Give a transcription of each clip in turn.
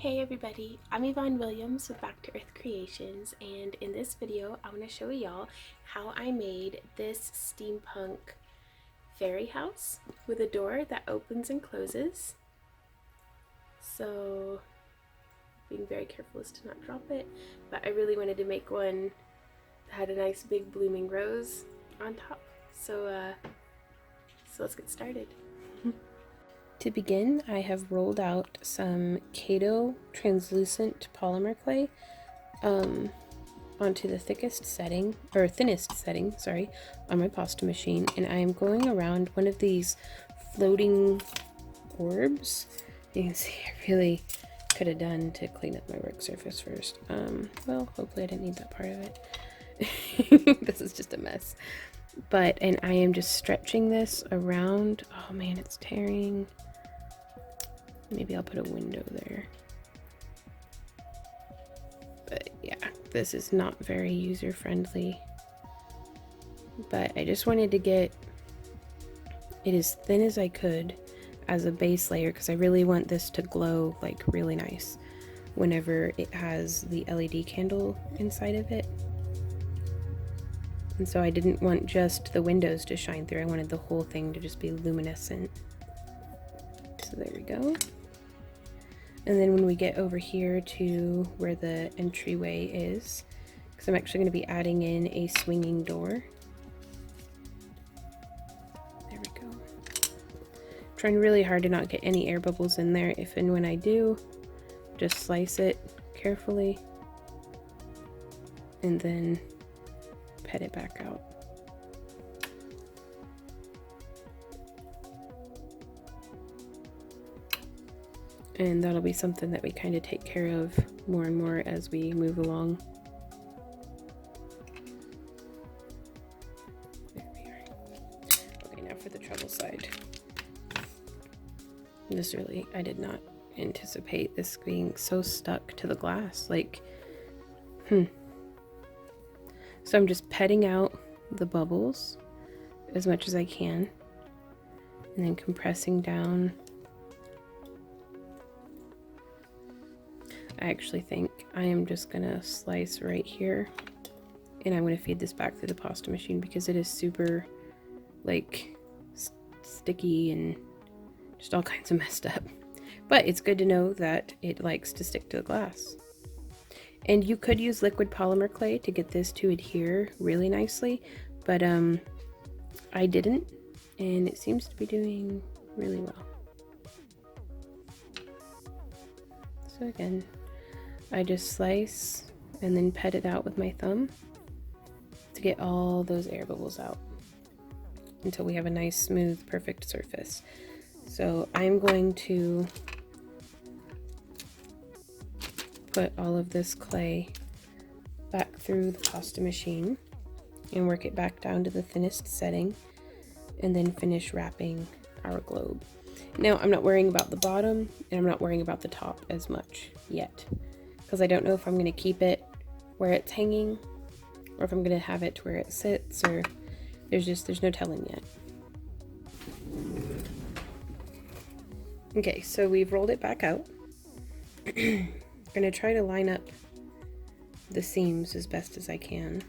Hey everybody, I'm Yvonne Williams with Back to Earth Creations, and in this video I want to show y'all how I made this steampunk fairy house with a door that opens and closes. So being very careful as to not drop it, but I really wanted to make one that had a nice big blooming rose on top. So let's get started. To begin, I have rolled out some Kato translucent polymer clay onto the thinnest setting, on my pasta machine, and I am going around one of these floating orbs. You can see I really could have done to clean up my work surface first. Well, hopefully I didn't need that part of it. This is just a mess. And I am just stretching this around. Oh man, it's tearing. Maybe I'll put a window there. But yeah, this is not very user-friendly. But I just wanted to get it as thin as I could as a base layer because I really want this to glow like really nice whenever it has the LED candle inside of it. And so I didn't want just the windows to shine through. I wanted the whole thing to just be luminescent. So there we go. And then when we get over here to where the entryway is, because I'm actually going to be adding in a swinging door. There we go. I'm trying really hard to not get any air bubbles in there. If and when I do, just slice it carefully and then pet it back out. And that'll be something that we kind of take care of more and more as we move along. There we are. Okay, now for the treble side. This really, I did not anticipate this being so stuck to the glass. So I'm just petting out the bubbles as much as I can and then compressing down. I actually think I am just gonna slice right here and I'm gonna feed this back through the pasta machine because it is super sticky and just all kinds of messed up. But it's good to know that it likes to stick to the glass. And you could use liquid polymer clay to get this to adhere really nicely, but I didn't, and it seems to be doing really well. So again, I just slice and then pet it out with my thumb to get all those air bubbles out until we have a nice, smooth, perfect surface. So I'm going to put all of this clay back through the pasta machine and work it back down to the thinnest setting and then finish wrapping our globe. Now I'm not worrying about the bottom and I'm not worrying about the top as much yet because I don't know if I'm going to keep it where it's hanging or if I'm going to have it to where it sits, or there's no telling yet. Okay, so we've rolled it back out. I'm going to try to line up the seams as best as I can.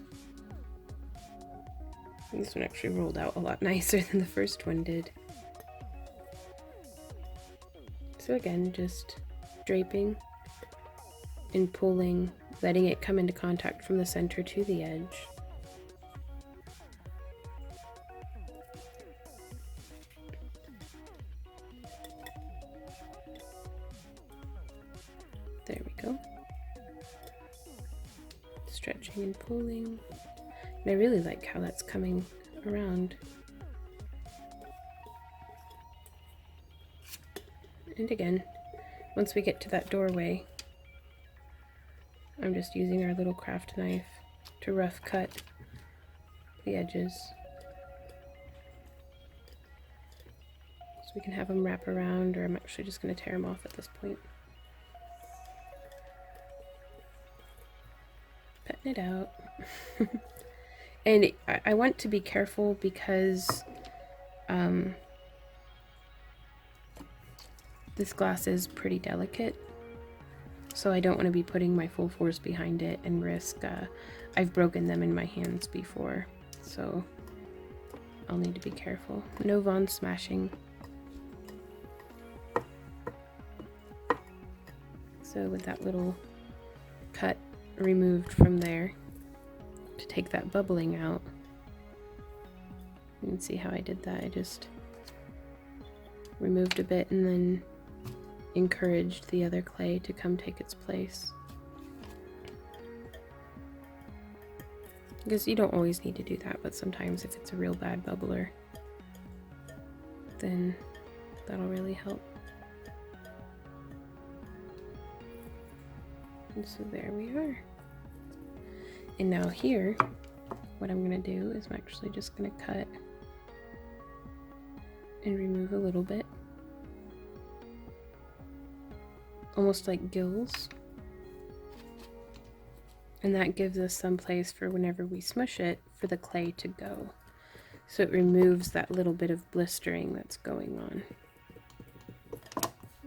This one actually rolled out a lot nicer than the first one did. So again, just draping and pulling, letting it come into contact from the center to the edge. There we go. Stretching and pulling. And I really like how that's coming around. And again, once we get to that doorway, I'm just using our little craft knife to rough cut the edges so we can have them wrap around, or I'm actually just going to tear them off at this point. Petting it out. And I want to be careful because this glass is pretty delicate. So I don't want to be putting my full force behind it and risk, I've broken them in my hands before, so I'll need to be careful. No Von smashing. So with that little cut removed from there to take that bubbling out, you can see how I did that. I just removed a bit and then encouraged the other clay to come take its place. Because you don't always need to do that, but sometimes if it's a real bad bubbler, then that'll really help. And so there we are. And now here, what I'm going to do is I'm actually just going to cut and remove a little bit. Almost like gills. And that gives us some place for whenever we smush it for the clay to go. So it removes that little bit of blistering that's going on.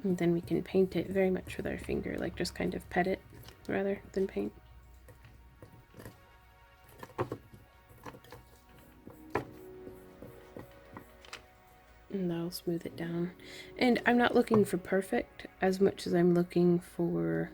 And then we can paint it very much with our finger, like just kind of pet it rather than paint. And that'll smooth it down. And I'm not looking for perfect as much as I'm looking for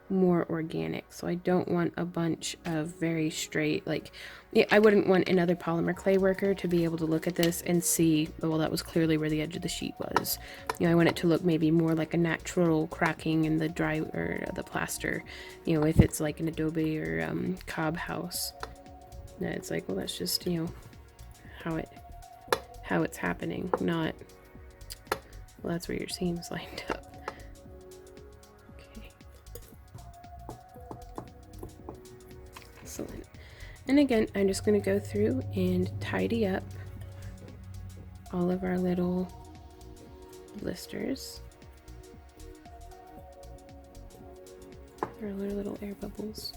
more organic. So I don't want a bunch of very straight, like, yeah, I wouldn't want another polymer clay worker to be able to look at this and see, oh, well, that was clearly where the edge of the sheet was. You know, I want it to look maybe more like a natural cracking in the dry or the plaster. You know, if it's like an adobe or cob house, it's like, well, that's just, you know, how it's happening, not, well, that's where your seam's lined up. Okay. Excellent. And again, I'm just going to go through and tidy up all of our little blisters, our little air bubbles.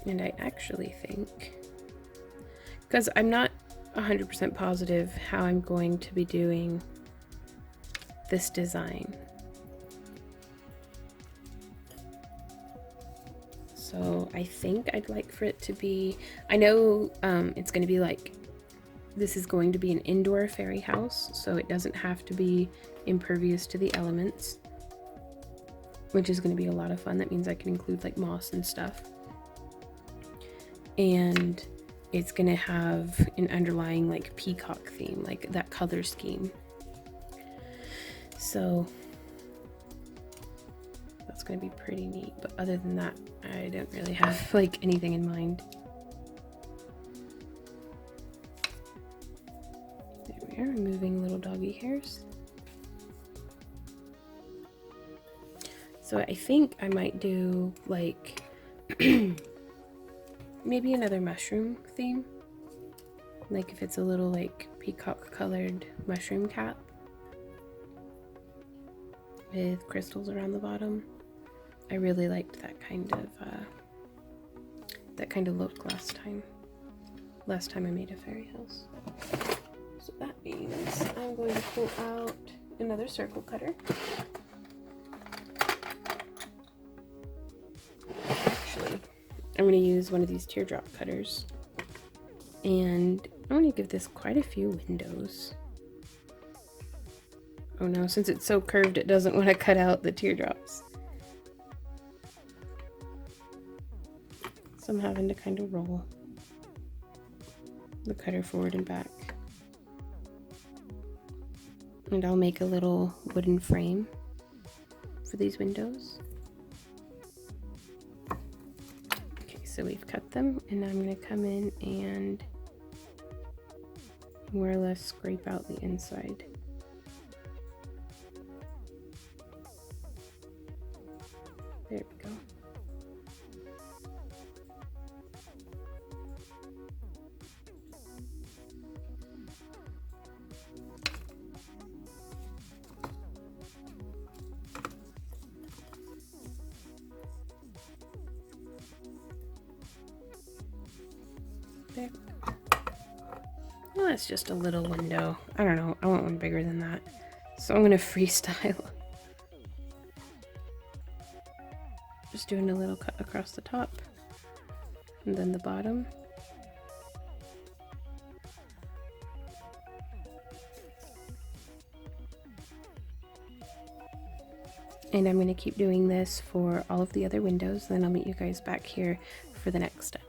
And I actually think, because I'm not 100% positive how I'm going to be doing this design. So I think I'd like for it to be, I know it's going to be like, this is going to be an indoor fairy house, so it doesn't have to be impervious to the elements, which is going to be a lot of fun. That means I can include like moss and stuff. And it's going to have an underlying like peacock theme, like that color scheme. So that's going to be pretty neat. But other than that, I don't really have like anything in mind. There we are, removing little doggy hairs. So I think I might do like maybe another mushroom theme, like if it's a little like peacock colored mushroom cap with crystals around the bottom. I really liked that kind of look last time I made a fairy house. So that means I'm going to pull out another circle cutter. Actually, I'm going to use one of these teardrop cutters, and I'm going to give this quite a few windows. Oh no, since it's so curved it doesn't want to cut out the teardrops. So I'm having to kind of roll the cutter forward and back. And I'll make a little wooden frame for these windows. So we've cut them, and I'm going to come in and more or less scrape out the inside. There we go. There. Well, that's just a little window. I don't know. I want one bigger than that. So I'm gonna freestyle. Just doing a little cut across the top and then the bottom. And I'm going to keep doing this for all of the other windows, then I'll meet you guys back here for the next step.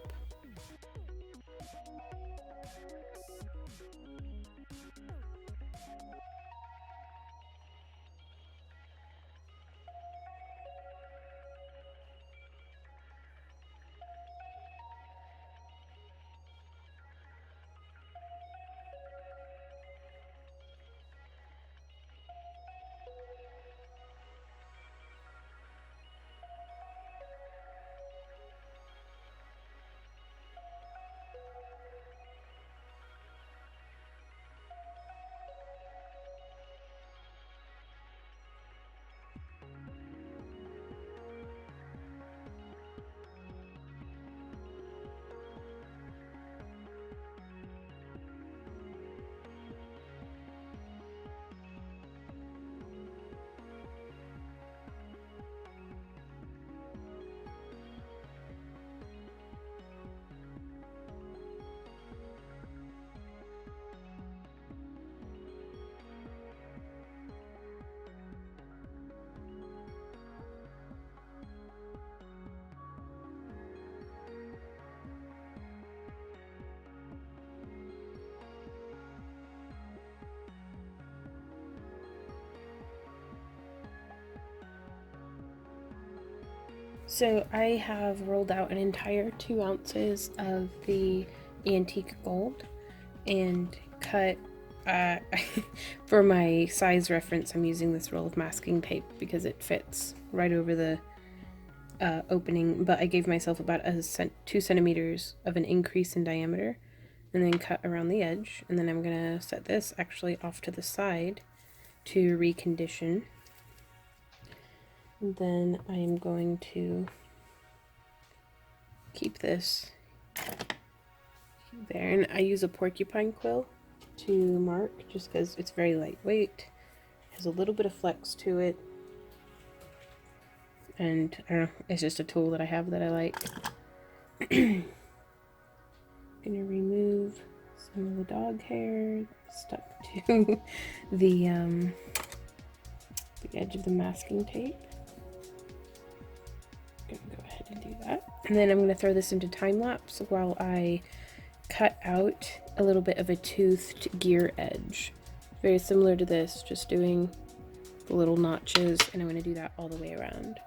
So I have rolled out an entire 2 ounces of the antique gold and cut, for my size reference, I'm using this roll of masking tape because it fits right over the opening, but I gave myself about 2 centimeters of an increase in diameter and then cut around the edge. And then I'm gonna set this actually off to the side to recondition. And then I am going to keep this there, and I use a porcupine quill to mark just because it's very lightweight, has a little bit of flex to it, and I don't know, it's just a tool that I have that I like. Gonna remove some of the dog hair stuck to the edge of the masking tape. Gonna go ahead and do that, and then I'm gonna throw this into time lapse while I cut out a little bit of a toothed gear edge, very similar to this, just doing the little notches, and I'm going to do that all the way around.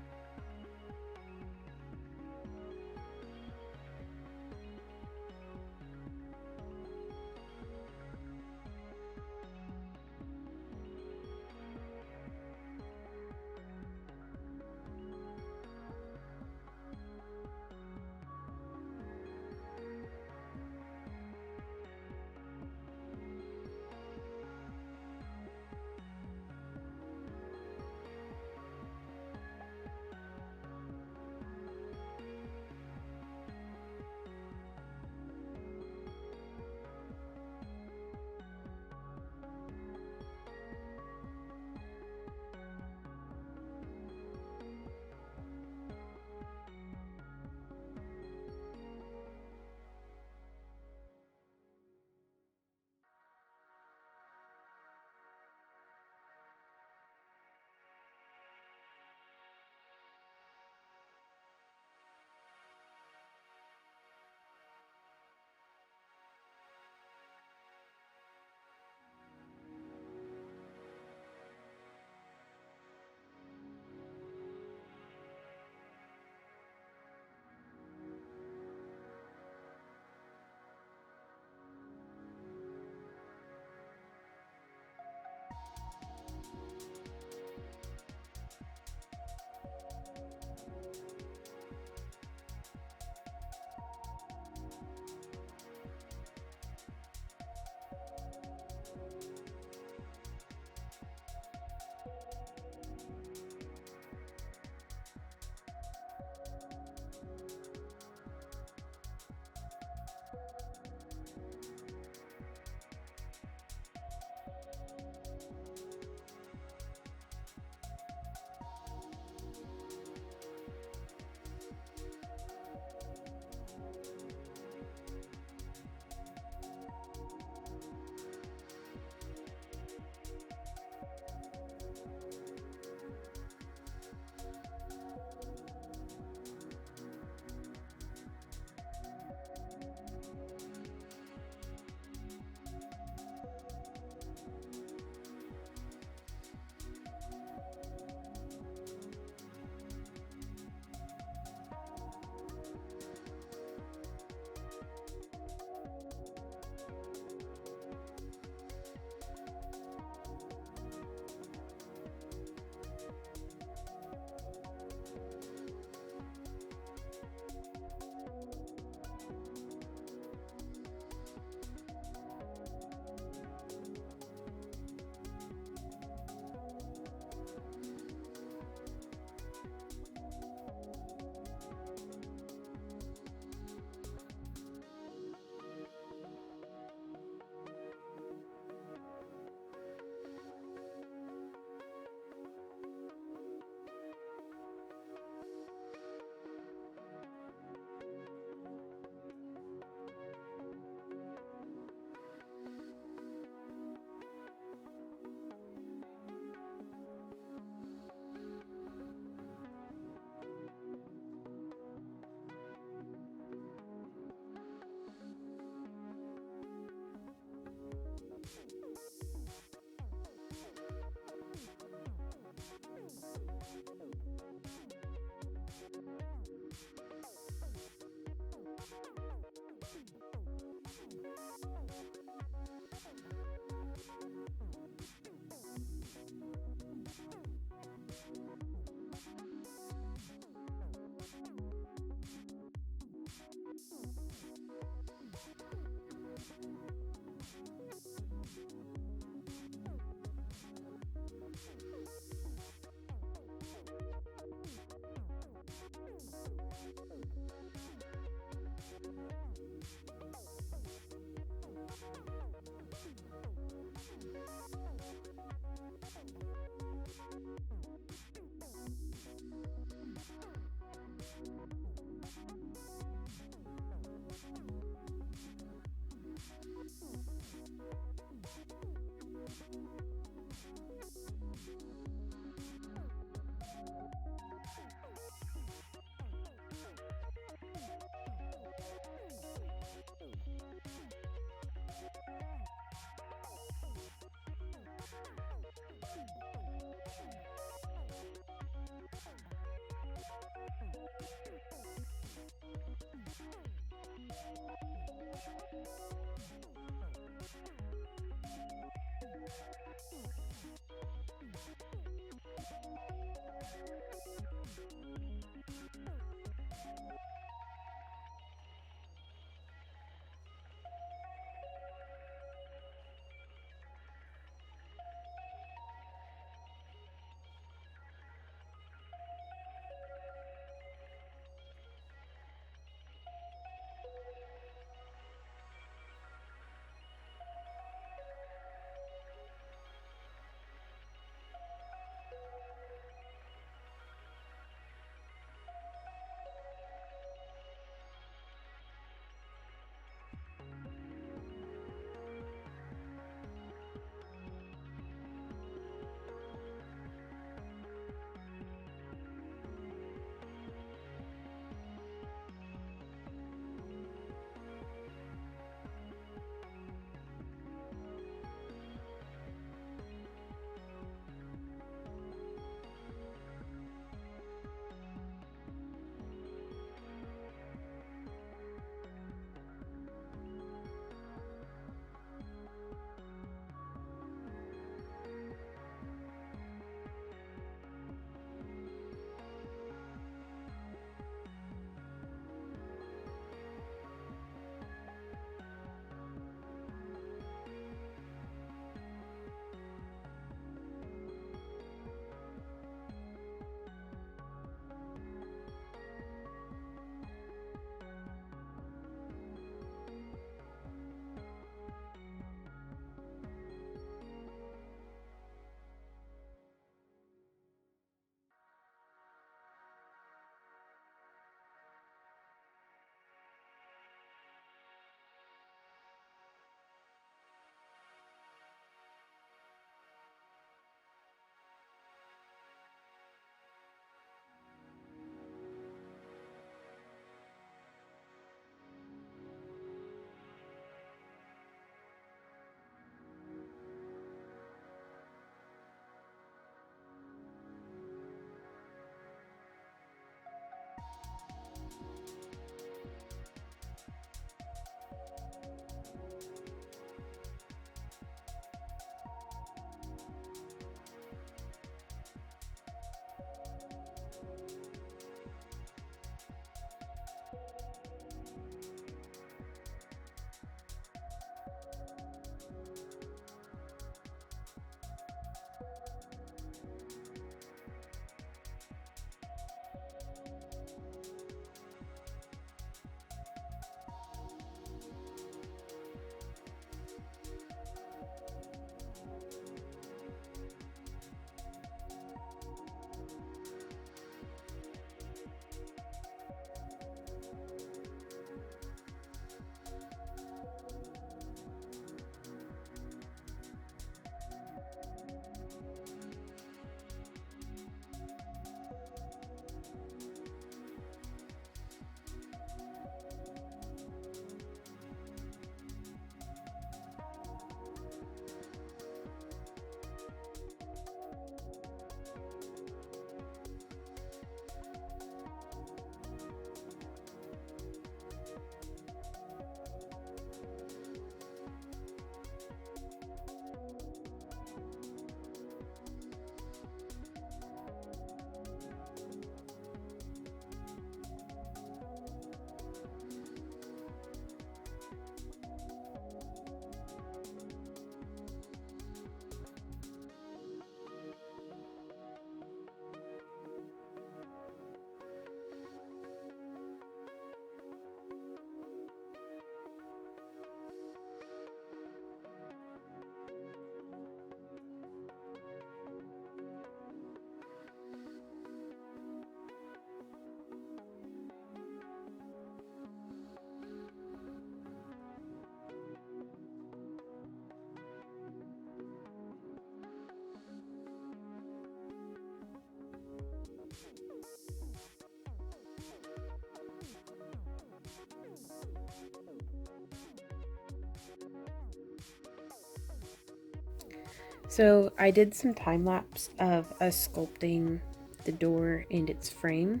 So I did some time lapse of us sculpting the door and its frame,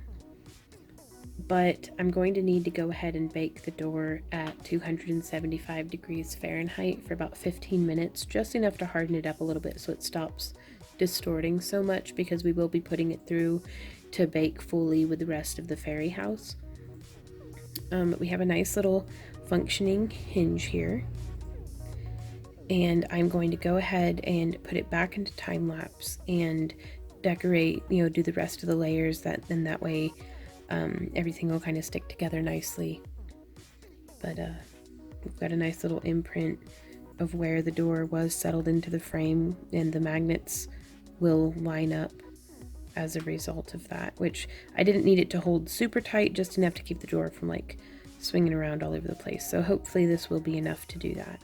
but I'm going to need to go ahead and bake the door at 275 degrees Fahrenheit for about 15 minutes, just enough to harden it up a little bit so it stops distorting so much, because we will be putting it through to bake fully with the rest of the fairy house. We have a nice little functioning hinge here, and I'm going to go ahead and put it back into time lapse and decorate, do the rest of the layers, then that way everything will kind of stick together nicely. But we've got a nice little imprint of where the door was settled into the frame, and the magnets will line up as a result of that, which I didn't need it to hold super tight, just enough to keep the door from like swinging around all over the place. So hopefully this will be enough to do that.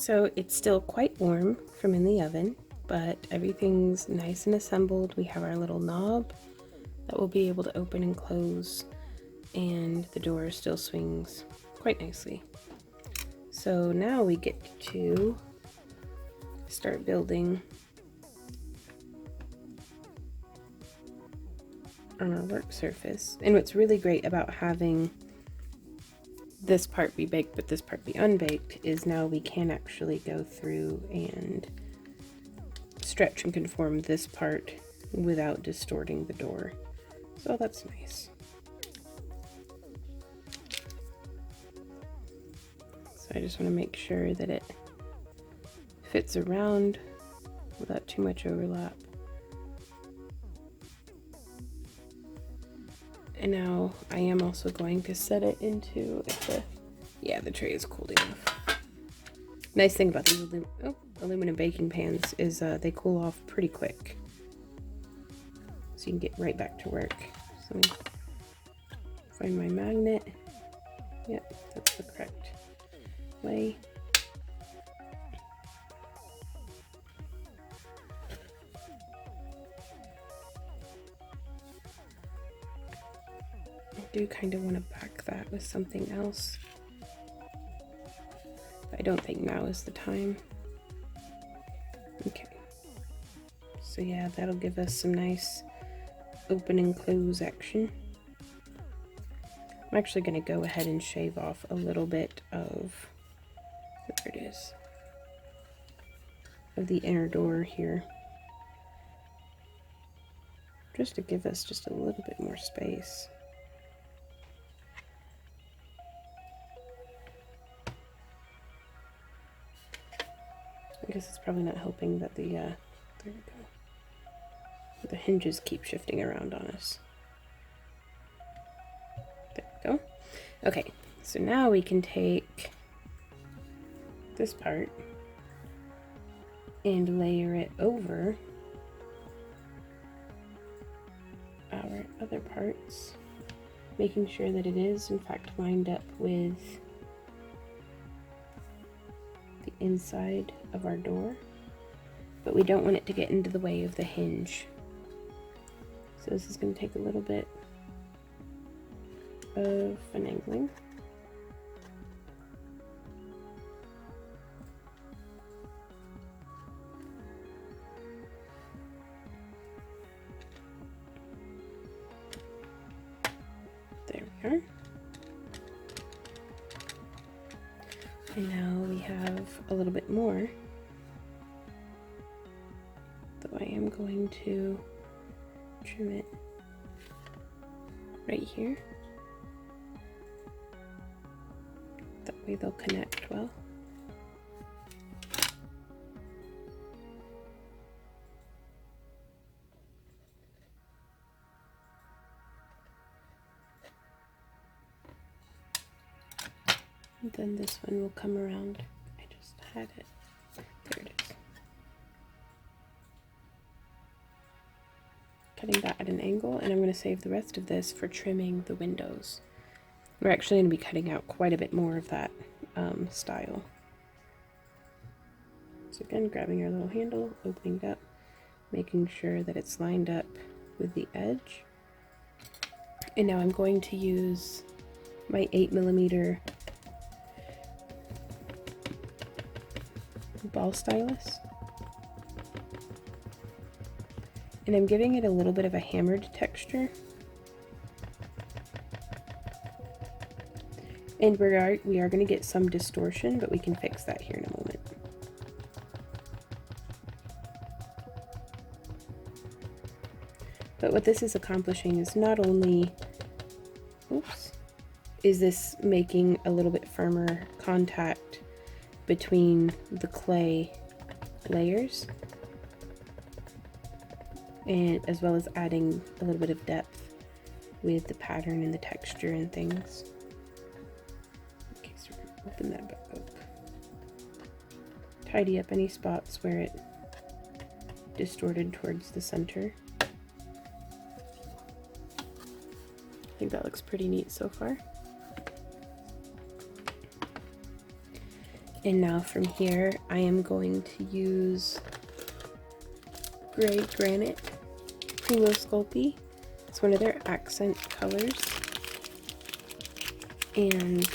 So it's still quite warm from in the oven, but everything's nice and assembled. We have our little knob that will be able to open and close, and the door still swings quite nicely. So now we get to start building on our work surface. And what's really great about having this part be baked but this part be unbaked is now we can actually go through and stretch and conform this part without distorting the door. So that's nice. So I just want to make sure that it fits around without too much overlap. And now I am also going to set it into the tray is cooled enough. Nice thing about these aluminum baking pans is they cool off pretty quick. So you can get right back to work. So find my magnet. Yep, that's the correct way. I do kind of want to back that with something else. But I don't think now is the time. Okay. So yeah, that'll give us some nice open and close action. I'm actually going to go ahead and shave off a little bit of, there it is, of the inner door here. Just to give us just a little bit more space. I guess it's probably not helping that the, there we go. The hinges keep shifting around on us. There we go. Okay, so now we can take this part and layer it over our other parts, making sure that it is in fact lined up with the inside of our door, but we don't want it to get into the way of the hinge. So this is going to take a little bit of finagling. There we are. And now we have a little bit more. Though I am going to trim it right here. That way they'll connect well. And then this one will come around. I just had it. There it is. Cutting that at an angle, and I'm going to save the rest of this for trimming the windows. We're actually going to be cutting out quite a bit more of that style. So again, grabbing our little handle, opening it up, making sure that it's lined up with the edge. And now I'm going to use my 8mm ball stylus. And I'm giving it a little bit of a hammered texture. And we are going to get some distortion, but we can fix that here in a moment. But what this is accomplishing is not only, is this making a little bit firmer contact between the clay layers, and as well as adding a little bit of depth with the pattern and the texture and things. Okay, so we're gonna open that back up. Tidy up any spots where it distorted towards the center. I think that looks pretty neat so far. And now from here, I am going to use Gray Granite Primo Sculpey. It's one of their accent colors. And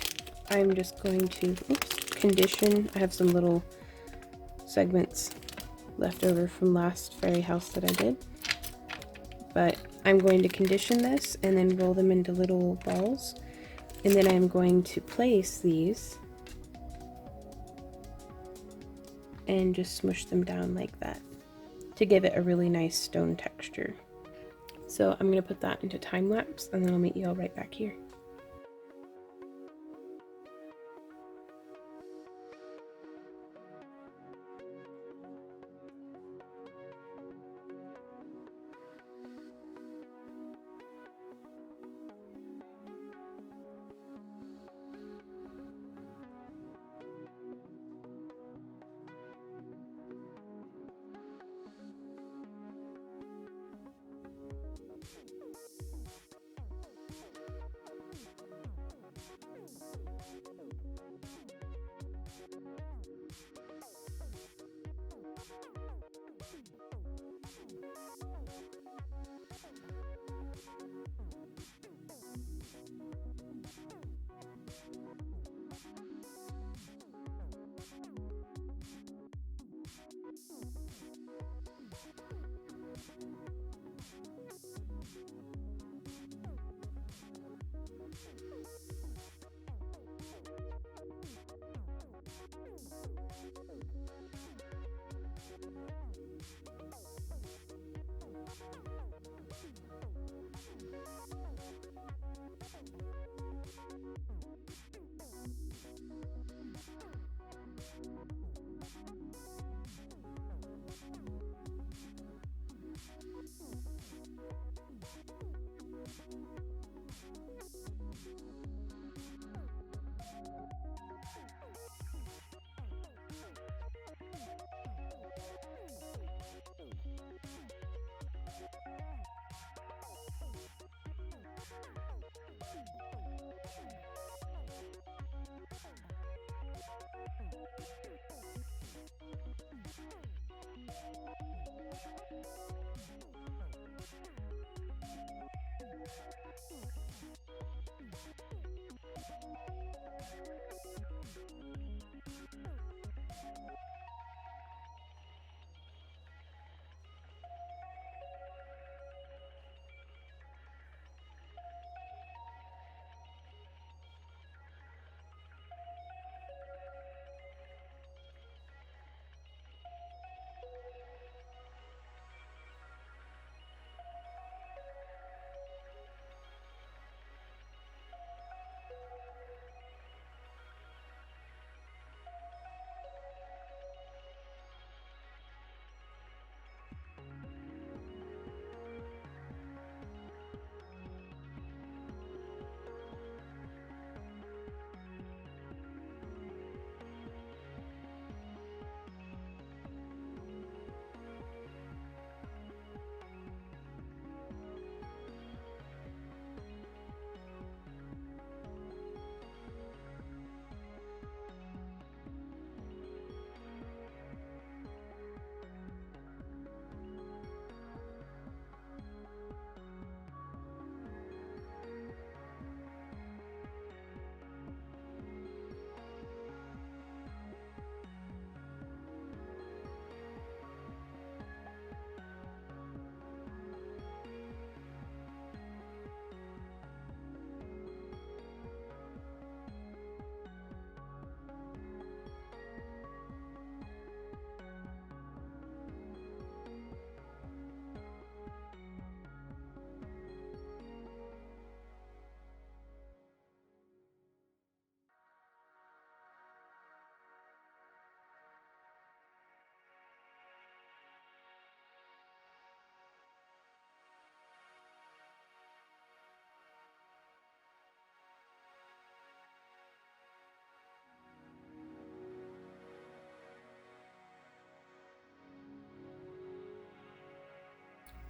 I'm just going to condition. I have some little segments left over from last fairy house that I did. But I'm going to condition this and then roll them into little balls. And then I'm going to place these and just smush them down like that to give it a really nice stone texture. So I'm going to put that into time lapse and then I'll meet you all right back here.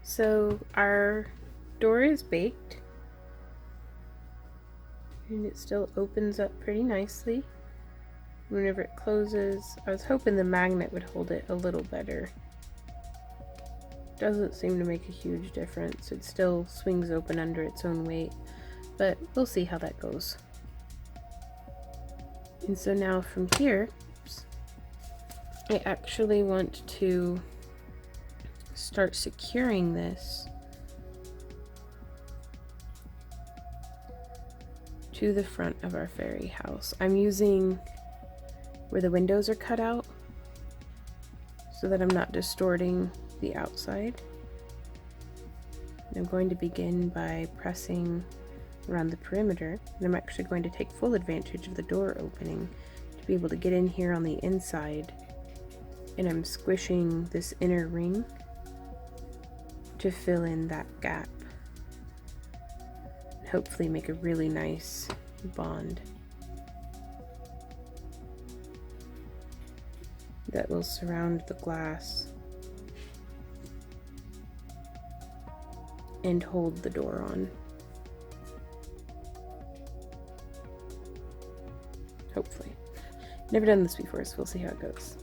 So our door is baked and it still opens up pretty nicely. whenever it closes. I was hoping the magnet would hold it a little better. Doesn't seem to make a huge difference. It still swings open under its own weight, but we'll see how that goes. And so now from here, I actually want to start securing this to the front of our fairy house. I'm using where the windows are cut out so that I'm not distorting the outside. And I'm going to begin by pressing around the perimeter, and I'm actually going to take full advantage of the door opening to be able to get in here on the inside, and I'm squishing this inner ring to fill in that gap. Hopefully make a really nice bond that will surround the glass and hold the door on. Hopefully. Never done this before, so we'll see how it goes.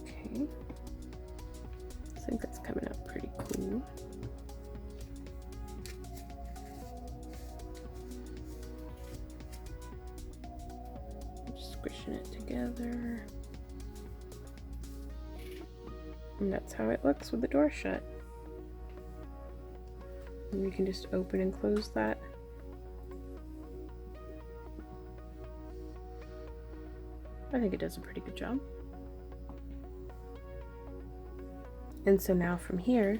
Okay. I think that's coming out pretty cool. Just squishing it together. And that's how it looks with the door shut. And you can just open and close that. I think it does a pretty good job. And so now from here,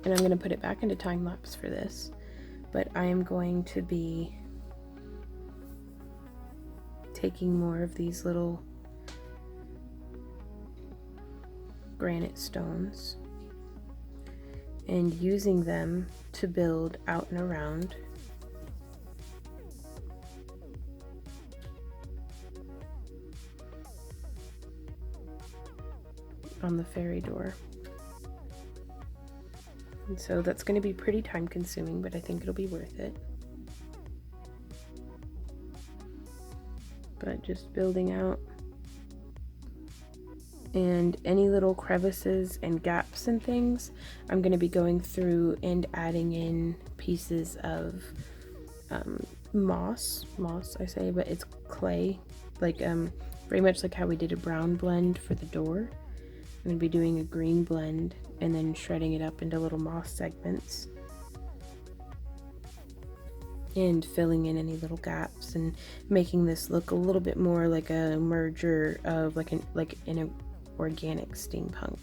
and I'm going to put it back into time lapse for this, but I am going to be taking more of these little granite stones and using them to build out and around on the fairy door. And so that's going to be pretty time consuming, but I think it'll be worth it. But just building out, and any little crevices and gaps and things, I'm going to be going through and adding in pieces of moss I say, but it's clay, like very much like how we did a brown blend for the door. I'm going to be doing a green blend and then shredding it up into little moss segments and filling in any little gaps and making this look a little bit more like a merger of like an organic steampunk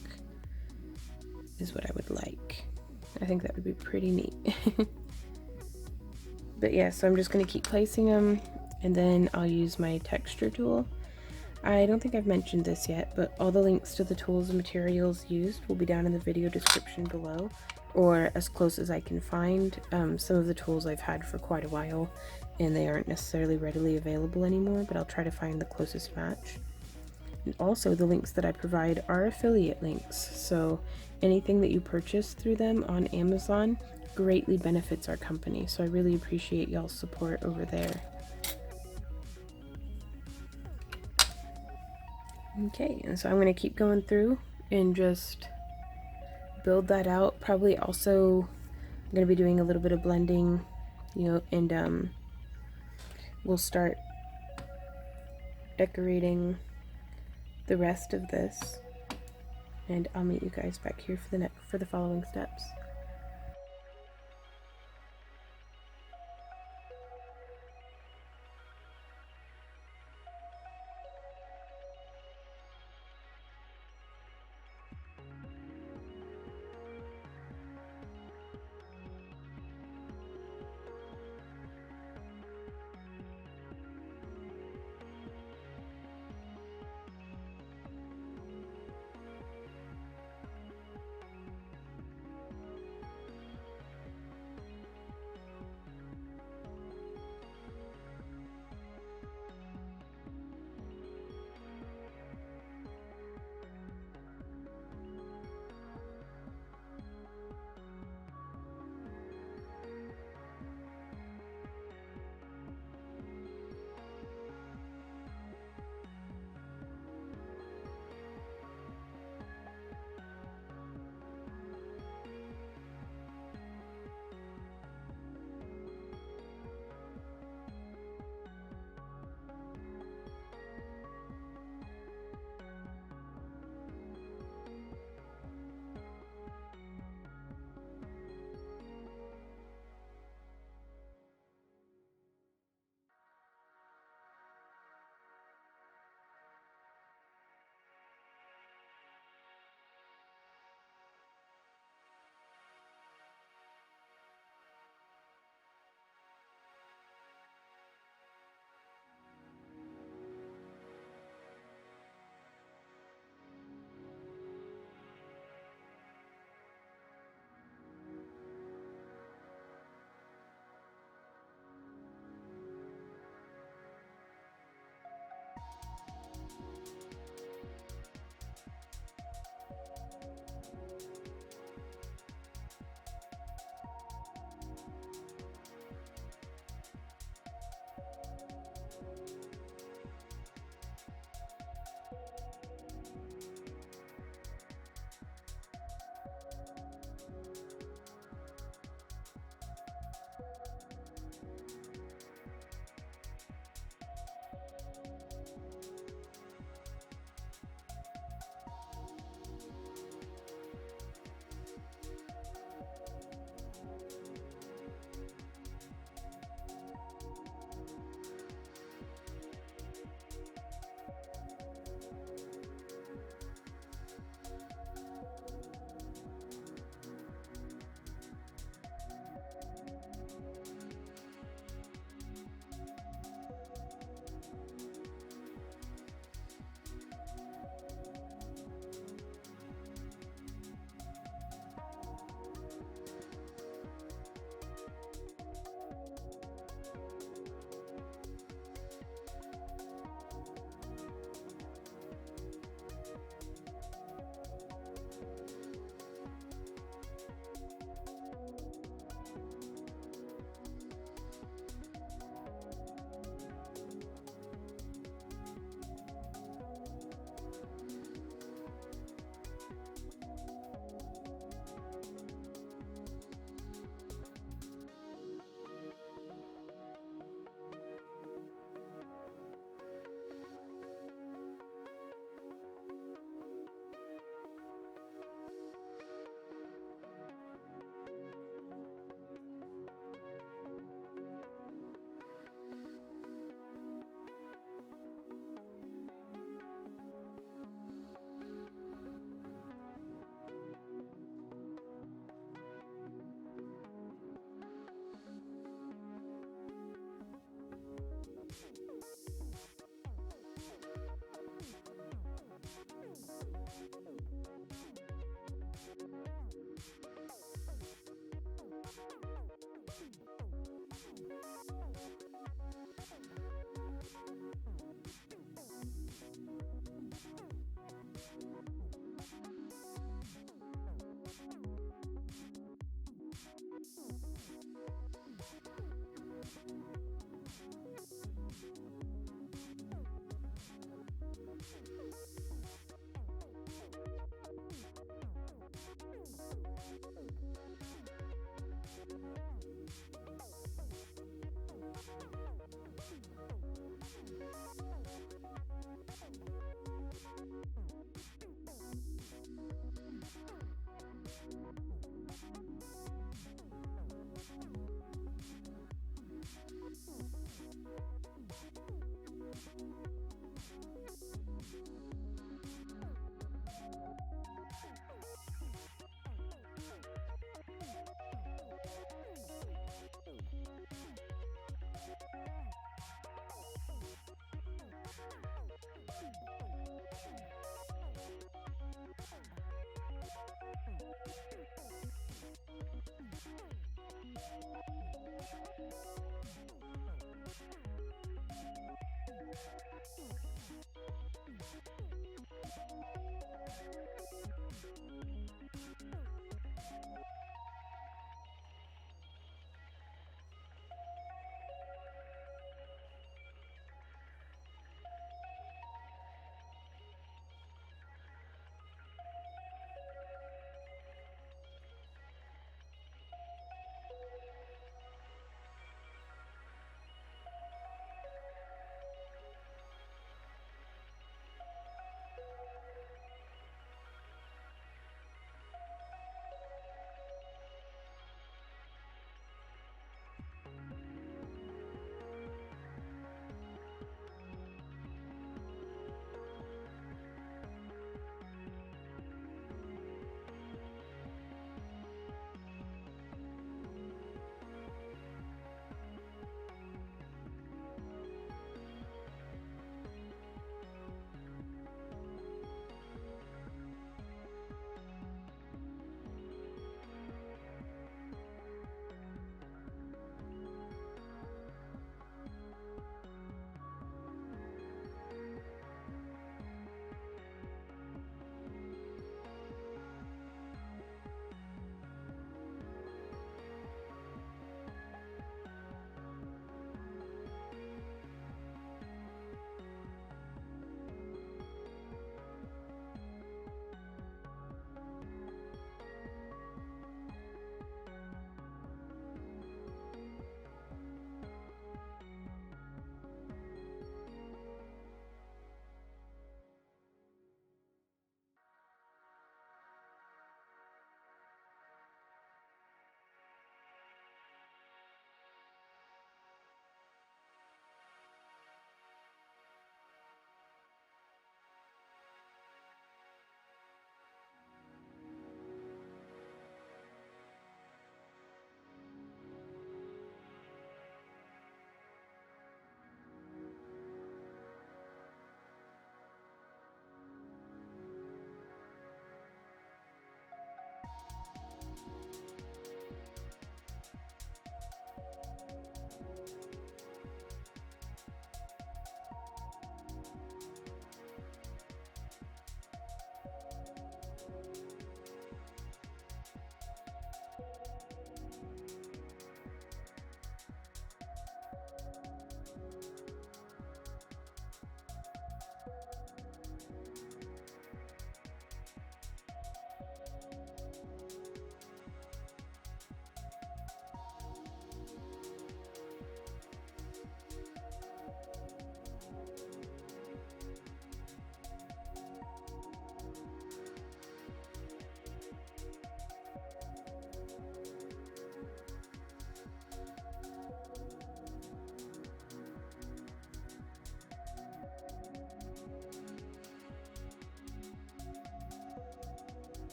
is what I would like. I think that would be pretty neat. But yeah, so I'm just going to keep placing them, and then I'll use my texture tool. I don't think I've mentioned this yet, but all the links to the tools and materials used will be down in the video description below, or as close as I can find. Some of the tools I've had for quite a while, and they aren't necessarily readily available anymore, but I'll try to find the closest match. And also the links that I provide are affiliate links, so anything that you purchase through them on Amazon greatly benefits our company, so I really appreciate y'all's support over there. Okay, and so I'm going to keep going through and just build that out. Probably also I'm going to be doing a little bit of blending, and we'll start decorating the rest of this, and I'll meet you guys back here for the following steps.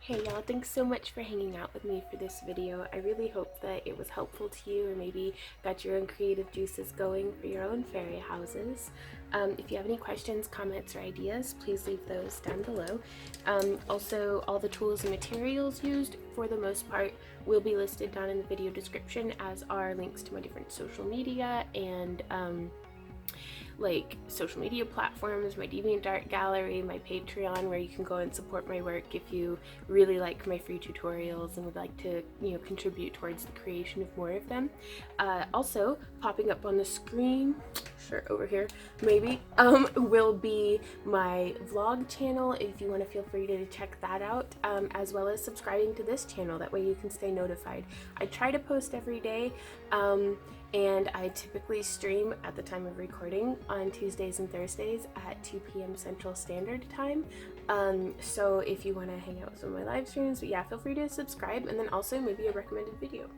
Hey y'all, thanks so much for hanging out with me for this video. I really hope that it was helpful to you, or maybe got your own creative juices going for your own fairy houses. If you have any questions, comments, or ideas, please leave those down below. Also, all the tools and materials used, for the most part, will be listed down in the video description, as are links to my different social media and like social media platforms, my DeviantArt gallery, my Patreon, where you can go and support my work if you really like my free tutorials and would like to, you know, contribute towards the creation of more of them. Also, popping up on the screen, sure, over here maybe, will be my vlog channel if you want to feel free to check that out, as well as subscribing to this channel. That way you can stay notified. I try to post every day, and I typically stream at the time of recording on Tuesdays and Thursdays at 2 p.m. Central Standard Time. So if you want to hang out with some of my live streams, but yeah, feel free to subscribe, and then also maybe a recommended video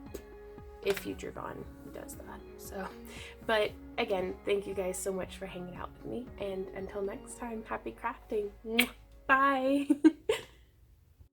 if Future Vaughn does that. So, but again, thank you guys so much for hanging out with me, and until next time, happy crafting. Bye.